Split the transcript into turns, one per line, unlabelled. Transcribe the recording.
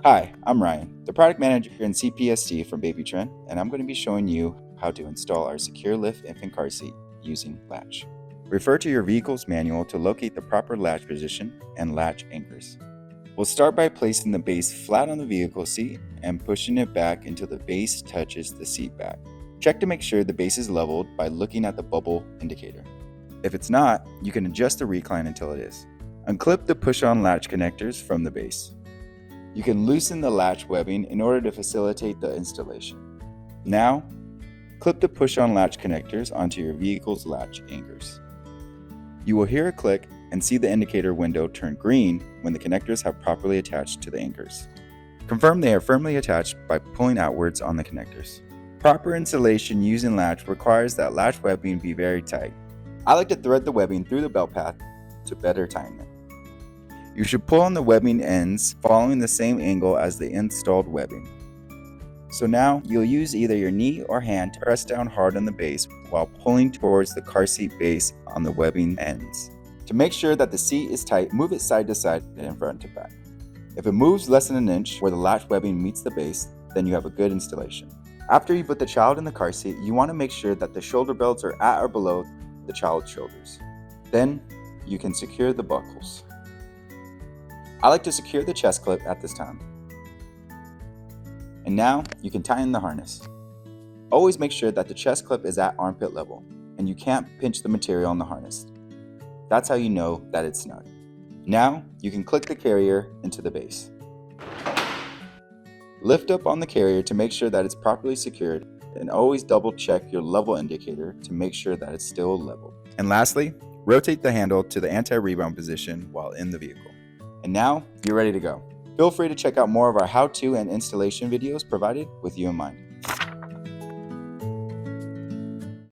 Hi, I'm Ryan, the product manager in CPST from Baby Trend, and I'm going to be showing you how to install our secure lift infant car seat using LATCH. Refer to your vehicle's manual to locate the proper latch position and latch anchors. We'll start by placing the base flat on the vehicle seat and pushing it back until the base touches the seat back. Check to make sure the base is leveled by looking at the bubble indicator. If it's not, you can adjust the recline until it is. Unclip the push-on latch connectors from the base. You can loosen the latch webbing in order to facilitate the installation. Now, clip the push-on latch connectors onto your vehicle's latch anchors. You will hear a click and see the indicator window turn green when the connectors have properly attached to the anchors. Confirm they are firmly attached by pulling outwards on the connectors. Proper installation using latch requires that latch webbing be very tight. I like to thread the webbing through the belt path to better tighten it. You should pull on the webbing ends following the same angle as the installed webbing. So now you'll use either your knee or hand to press down hard on the base while pulling towards the car seat base on the webbing ends. To make sure that the seat is tight, move it side to side and front to back. If it moves less than an inch where the latch webbing meets the base, then you have a good installation. After you put the child in the car seat, you want to make sure that the shoulder belts are at or below the child's shoulders. Then you can secure the buckles. I like to secure the chest clip at this time. And now you can tighten the harness. Always make sure that the chest clip is at armpit level and you can't pinch the material on the harness. That's how you know that it's snug. Now you can click the carrier into the base. Lift up on the carrier to make sure that it's properly secured, and always double check your level indicator to make sure that it's still level. And lastly, rotate the handle to the anti-rebound position while in the vehicle. And now you're ready to go. Feel free to check out more of our how-to and installation videos provided with you in mind.